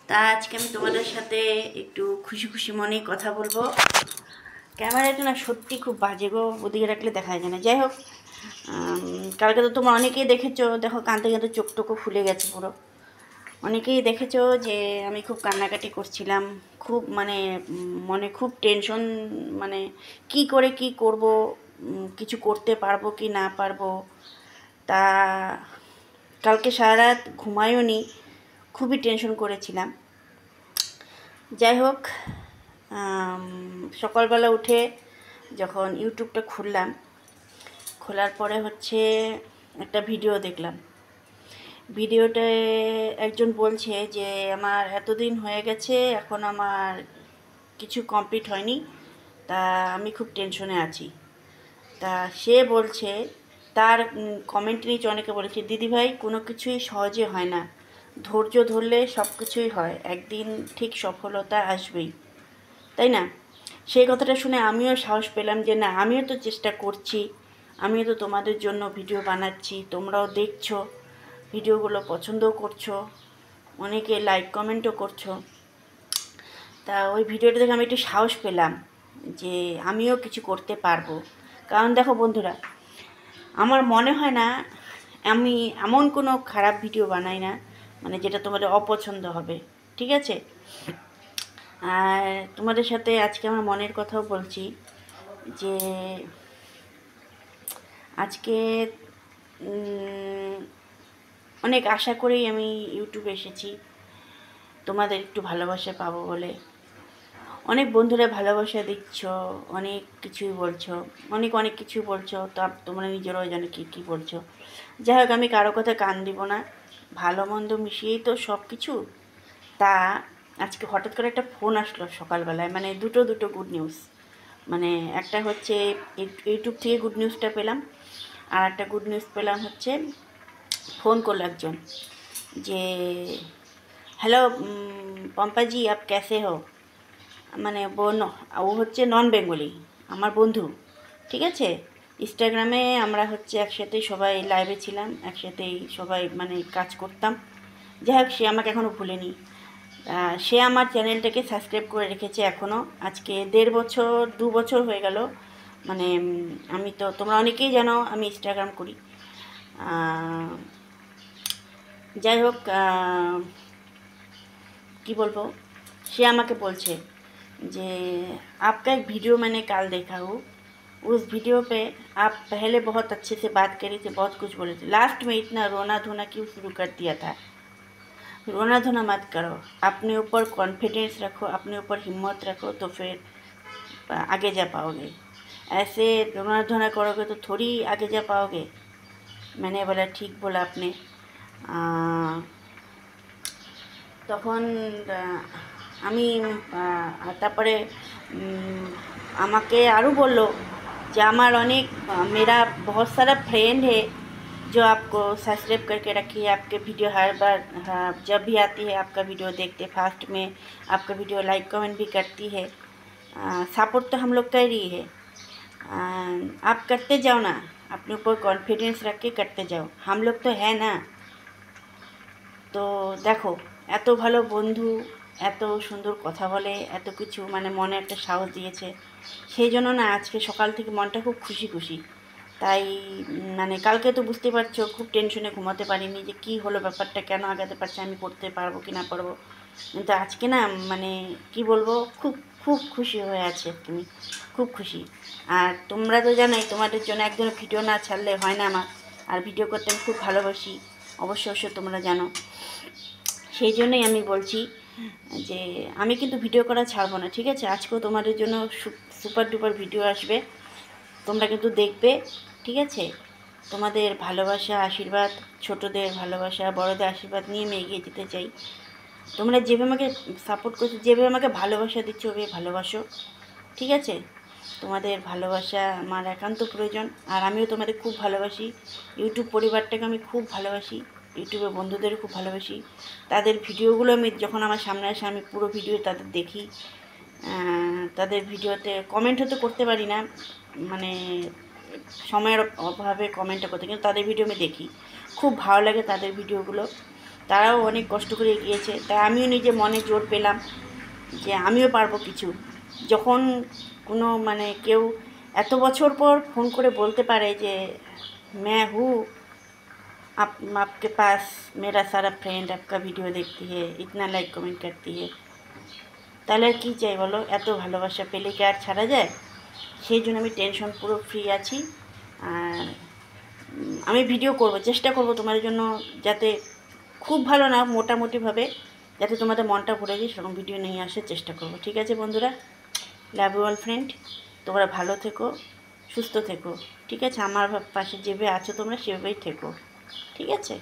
তা আজকে আমি তোমাদের সাথে একটু খুশি খুশি মনে কথা বলবো। ক্যামেরাটা না সত্যি খুব বাজে গো, ওদিকে রাখলে দেখা যায় না। যাই হোক, কালকে তো তোমরা অনেকেই দেখেছো, দেখো কাঁদতে কাঁদতে চোখ টোকো ফুলে গেছে পুরো। অনেকেই দেখেছো যে আমি খুব কান্নাকাটি করছিলাম, খুব মানে মনে খুব টেনশন, মানে কি করে কি করব, কিছু করতে পারবো কি না পারবো। তা কালকে সারা রাত ঘুমায়ও নি, খুবই টেনশন করেছিলাম। যাই হোক, সকালবেলা উঠে যখন ইউটিউবটা খুললাম, খোলার পরে হচ্ছে একটা ভিডিও দেখলাম। ভিডিওতে একজন বলছে যে আমার এতদিন হয়ে গেছে, এখন আমার কিছু কমপ্লিট হয়নি, তা আমি খুব টেনশনে আছি। তা সে বলছে, তার কমেন্ট নিচে অনেকে বলেছে, দিদিভাই কোনো কিছুই সহজে হয় না, ধৈর্য ধরলে সব কিছুই হয়, একদিন ঠিক সফলতা আসবেই, তাই না? সেই কথাটা শুনে আমিও সাহস পেলাম যে না, আমিও তো চেষ্টা করছি, আমিও তো তোমাদের জন্য ভিডিও বানাচ্ছি, তোমরাও দেখছো, ভিডিওগুলো পছন্দও করছো, অনেকে লাইক কমেন্টও করছো। তা ওই ভিডিওটা দেখে আমি একটু সাহস পেলাম যে আমিও কিছু করতে পারবো। কারণ দেখো বন্ধুরা, আমার মনে হয় না আমি এমন কোনো খারাপ ভিডিও বানাই না মানে যেটা তোমাদের অপছন্দ হবে, ঠিক আছে? আর তোমাদের সাথে আজকে আমার মনের কথাও বলছি যে আজকে অনেক আশা করেই আমি ইউটিউবে এসেছি, তোমাদের একটু ভালোবাসা পাবো বলে। অনেক বন্ধুরা ভালোবাসা দিচ্ছ, অনেক কিছুই বলছো, অনেক অনেক কিছু বলছো, তা তোমরা নিজেরাও জানো কী কী বলছো। যাই হোক, আমি কারো কথা কান দিব না, ভালো মন্দ মিশিয়েই তো সব কিছু। তা আজকে হঠাৎ করে একটা ফোন আসলো সকালবেলায়, মানে দুটো দুটো গুড নিউজ। মানে একটা হচ্ছে ইউটিউব থেকে গুড নিউজটা পেলাম, আর একটা গুড নিউজ পেলাম হচ্ছে ফোন করলো একজন যে হ্যালো পম্পাজি আপ ক্যাসে হো। মানে ও হচ্ছে নন বেঙ্গলি, আমার বন্ধু, ঠিক আছে? ইনস্টাগ্রামে আমরা হচ্ছে একসাথেই সবাই লাইভে ছিলাম, একসাথেই সবাই মানে কাজ করতাম। যাই হোক, সে আমাকে এখনও ভুলেনি। সে আমার চ্যানেলটাকে সাবস্ক্রাইব করে রেখেছে এখনও, আজকে 1.5 বছর 2 বছর হয়ে গেল। মানে আমি তো, তোমরা অনেকেই জানো আমি ইনস্টাগ্রাম করি। যাই হোক, কি বলবো, সে আমাকে বলছে যে आपका एक वीडियो मैंने कल देखा हूँ, उस वीडियो पे आप पहले बहुत अच्छे से बात करी थी, बहुत कुछ बोले थे, लास्ट में इतना रोना धोना क्यों शुरू कर दिया था? रोना धोना मत करो, अपने ऊपर कॉन्फिडेंस रखो, अपने ऊपर हिम्मत रखो, तो फिर आगे जा पाओगे। ऐसे रोना धोना करोगे तो थोड़ी आगे जा पाओगे। मैंने बोला ठीक बोला आपने। তখন আমি তারপরে আমাকে আরও বলল যে আমার অনেক मेरा बहुत सारा फ्रेंड है जो आपको सब्सक्राइब करके रखी है, आपके वीडियो हर बार, हाँ, जब भी आती है आपका वीडियो देखते, फास्ट में आपका वीडियो लाइक कमेंट भी करती है। सपोर्ट तो हम लोग कर रही है, आप करते जाओ ना, अपने ऊपर कॉन्फिडेंस रख के करते जाओ, हम लोग तो है ना। তো দেখো, এত ভালো বন্ধু, এত সুন্দর কথা বলে, এত কিছু মানে মনে একটা সাহস দিয়েছে, সেই জন্য না আজকে সকাল থেকে মনটা খুব খুশি খুশি। তাই মানে কালকে তো বুঝতে পারছো খুব টেনশনে ঘুমাতে পারিনি যে কী হলো ব্যাপারটা, কেন আগাতে পারছে, আমি করতে পারবো কি না পারবো। কিন্তু আজকে না মানে কি বলবো, খুব খুব খুশি হয়ে আছে তুমি, খুব খুশি। আর তোমরা তো জানোই, তোমাদের জন্য একদিনও ভিডিও না ছাড়লে হয় না আমার, আর ভিডিও করতে আমি খুব ভালোবাসি, অবশ্যই অবশ্যই তোমরা জানো। সেই জন্যই আমি বলছি যে আমি কিন্তু ভিডিও করা ছাড়বো না, ঠিক আছে? আজকেও তোমাদের জন্য সুপার ডুপার ভিডিও আসবে, তোমরা কিন্তু দেখবে, ঠিক আছে? তোমাদের ভালোবাসা আশীর্বাদ, ছোটদের ভালোবাসা বড়দের আশীর্বাদ নিয়ে আমি এগিয়ে যেতে চাই। তোমরা যেভাবে আমাকে সাপোর্ট করছো, যেভাবে আমাকে ভালোবাসা দিচ্ছ, ওভাবে ভালোবাসো, ঠিক আছে? তোমাদের ভালোবাসা আমার একান্ত প্রয়োজন, আর আমিও তোমাদের খুব ভালোবাসি। ইউটিউব পরিবারটাকে আমি খুব ভালোবাসি, ইউটিউবের বন্ধুদেরও খুব ভালোবাসি। তাদের ভিডিওগুলো আমি যখন আমার সামনে আসে, আমি পুরো ভিডিও তাদের দেখি। তাদের ভিডিওতে কমেন্ট হতে করতে পারি না, মানে সময়ের অভাবে কমেন্টটা করতে, কিন্তু তাদের ভিডিও আমি দেখি, খুব ভালো লাগে তাদের ভিডিওগুলো। তারাও অনেক কষ্ট করে এগিয়েছে, তাই আমিও নিজে মনে জোর পেলাম যে আমিও পারবো কিছু। যখন কোনো মানে কেউ এত বছর পর ফোন করে বলতে পারে যে मैं हूँ, आप आपके पास मेरा सारा फ्रेंड आपका वीडियो देखती है, इतना लाइक कमेंट करती है, তাহলে আর কী চাই বলো? এত ভালোবাসা পেলে কি আর ছাড়া যায়? সেই জন্য আমি টেনশন পুরো ফ্রি আছি। আর আমি ভিডিও করব, চেষ্টা করব তোমাদের জন্য, যাতে খুব ভালো না, মোটামুটিভাবে যাতে তোমাদের মনটা ভরে দিই সেরকম ভিডিও নিয়ে আসার চেষ্টা করব। ঠিক আছে বন্ধুরা, লাভ ইউ অল ফ্রেন্ড, তোমরা ভালো থেকো, সুস্থ থেকো। ঠিক আছে, আমার পাশে যেভাবে আছো তোমরা সেভাবেই থেকো। ঠিক আছে।